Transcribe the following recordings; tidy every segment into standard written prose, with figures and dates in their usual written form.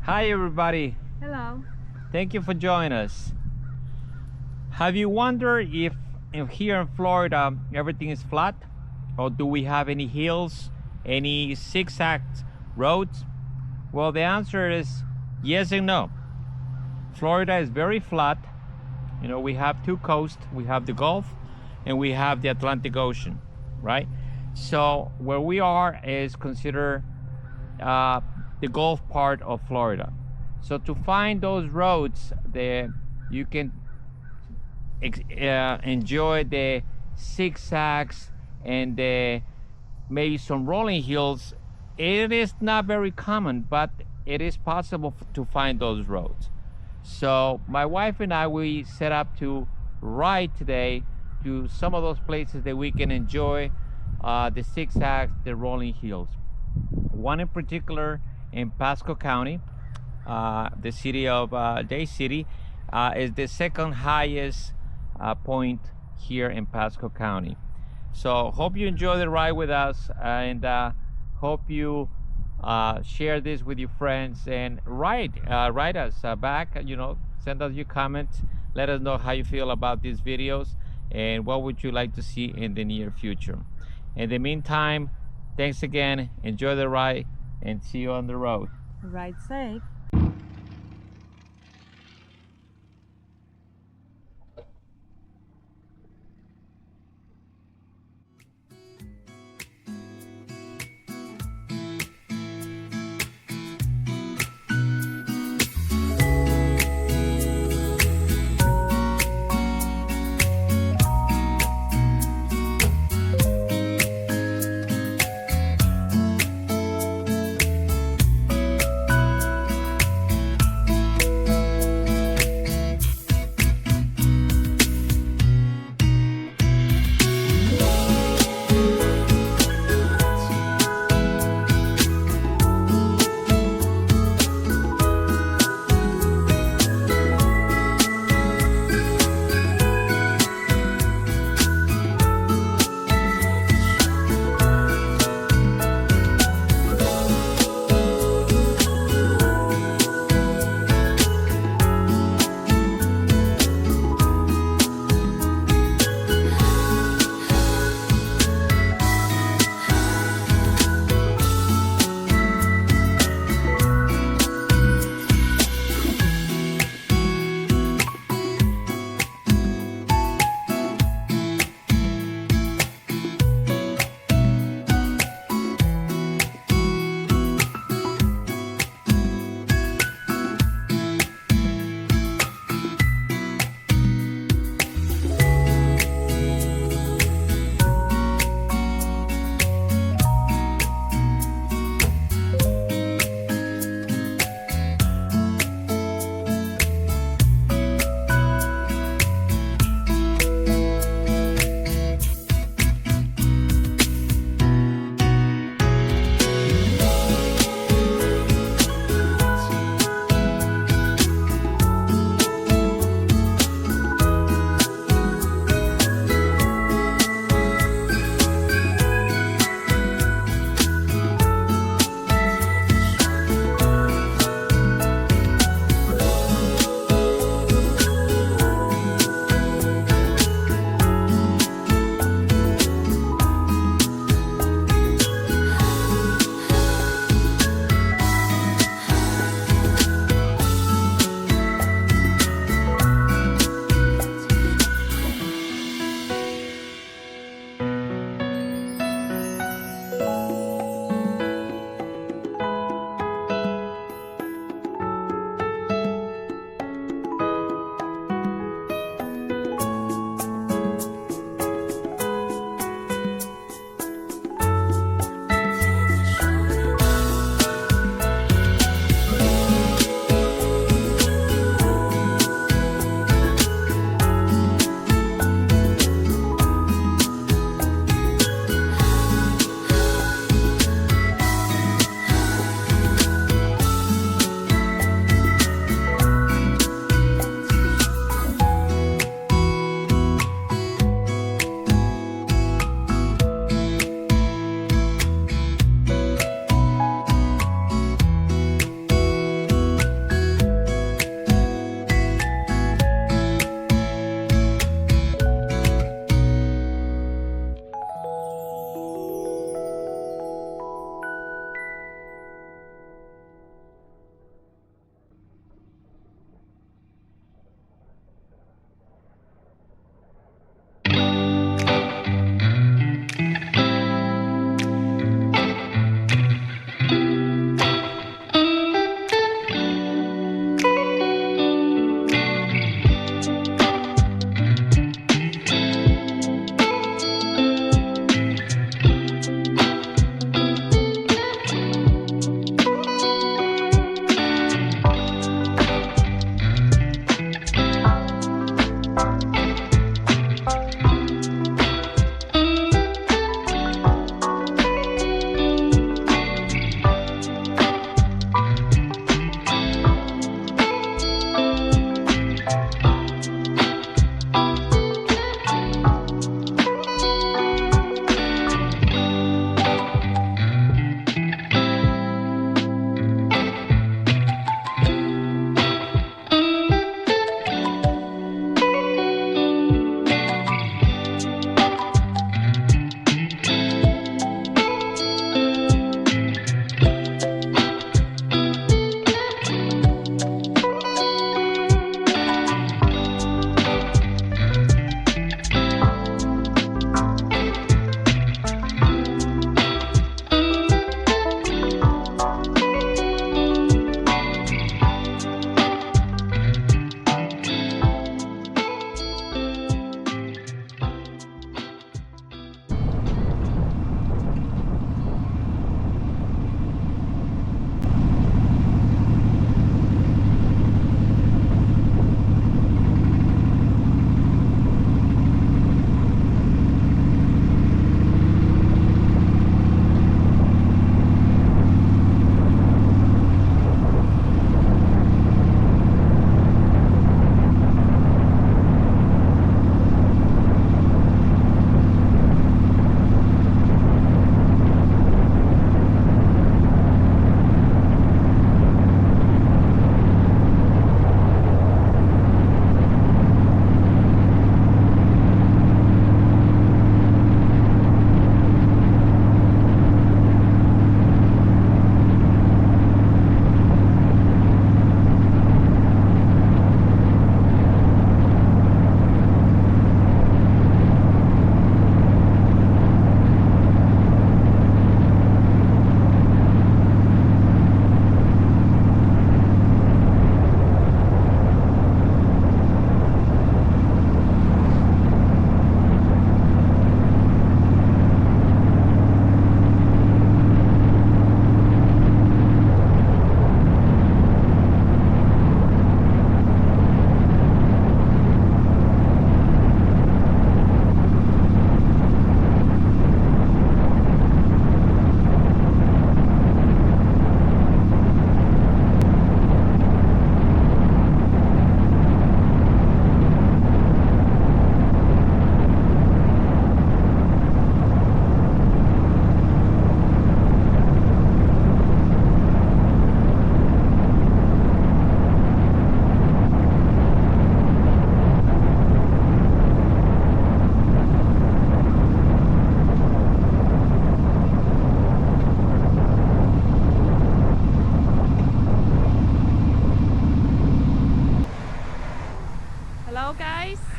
Hi everybody, Hello. thank you for joining us. Have you wondered if here in Florida everything is flat, or do we have any hills, any zigzag roads? Well, the answer is yes and no. Florida is very flat. You know, we have two coasts. We have the Gulf and we have the Atlantic Ocean, right? So where we are is considered the Gulf part of Florida. So to find those roads there, you can enjoy the zigzags and maybe some rolling hills. It is not very common, but it is possible to find those roads. So my wife and I, we set up to ride today to some of those places that we can enjoy the zigzags, the rolling hills. One in particular in Pasco County, the city of Day City, is the second highest point here in Pasco County. So hope you enjoy the ride with us, and hope you share this with your friends and write us back. You know, send us your comments. Let us know how you feel about these videos and what would you like to see in the near future. In the meantime, thanks again. Enjoy the ride and see you on the road. Ride safe.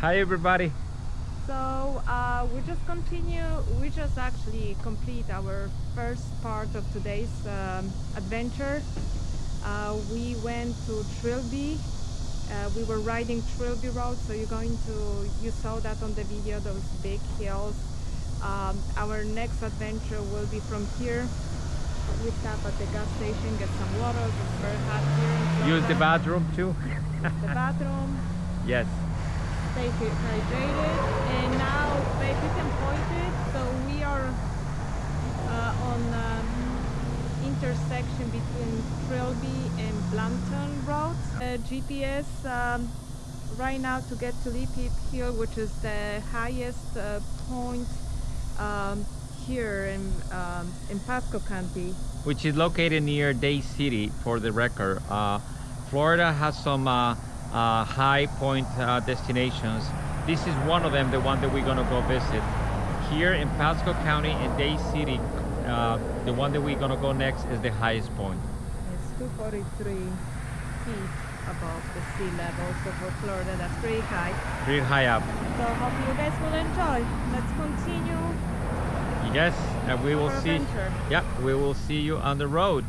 Hi everybody. So we just actually complete our first part of today's adventure. We went to Trilby. We were riding Trilby Road, so you saw that on the video, those big hills. Our next adventure will be from here. We stop at the gas station, get some water. It's very hot here in Florida. Use the bathroom too. The bathroom. Yes. Stay hydrated, and now babe, you can point it. So we are on intersection between Trilby and Blanton Road. GPS right now to get to Lippitt Hill, which is the highest point here in Pasco County, Which is located near Day City, for the record. Florida has some high point destinations. This is one of them, the one that we're gonna go visit. Here in Pasco County and Day City, the one that we're gonna go next is the highest point. it's 243 feet above the sea level, so for Florida that's pretty high. Pretty high up. So hope you guys will enjoy. Let's continue. Yes, and we will our see. adventure. Yeah, we will see you on the road.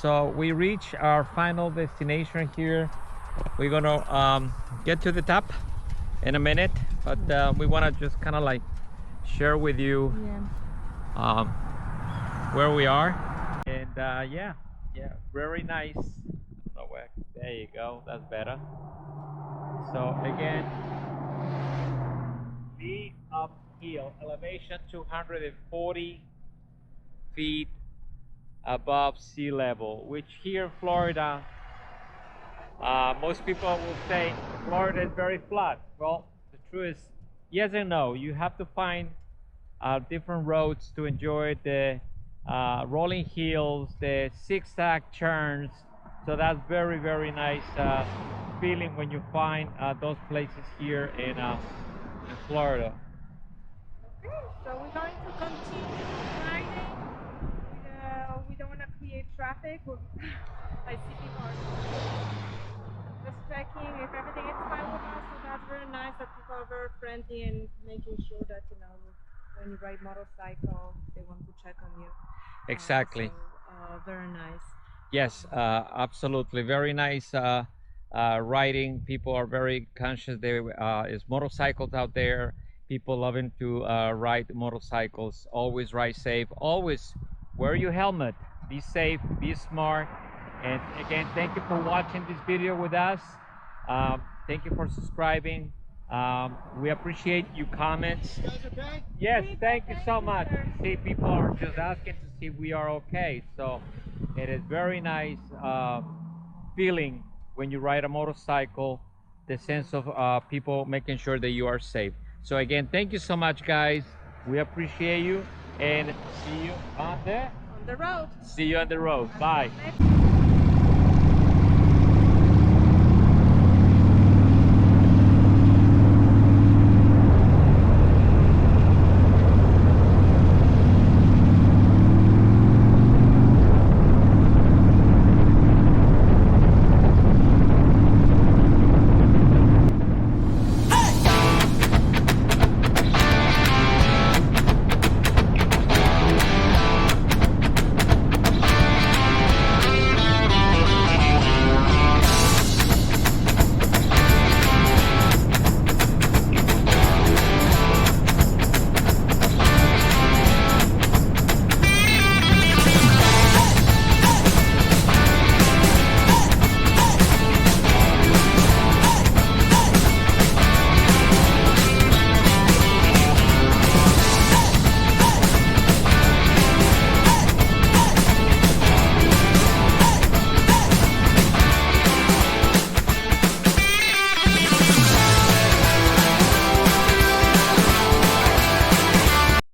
So we reach our final destination here. We're gonna get to the top in a minute, but we want to just kind of like share with you where we are, and yeah, very nice. I don't know where. There you go, that's better. So again, the uphill elevation 240 feet above sea level, which here in Florida Most people will say Florida is very flat. Well, the truth is yes and no. You have to find different roads to enjoy the rolling hills, the zigzag turns. So that's very, very nice feeling when you find those places here in Florida. Okay, so we're going to continue riding. We don't want to create traffic. I see people are just checking if everything is fine with us. So that's very nice that people are very friendly and making sure that, you know, when you ride motorcycle, they want to check on you. Exactly. Very nice. Yes, absolutely. Very nice riding. People are very conscious. There is motorcycles out there. People loving to ride motorcycles. Always ride safe. Always wear your helmet. Be safe. Be smart. And again, thank you for watching this video with us. Thank you for subscribing. We appreciate your comments. You guys okay? Yes, thank you so much. See, people are just asking to see if we are okay. So it is very nice feeling when you ride a motorcycle, the sense of people making sure that you are safe. So again, thank you so much, guys. We appreciate you and see you on On the road. See you on the road. Bye. Next.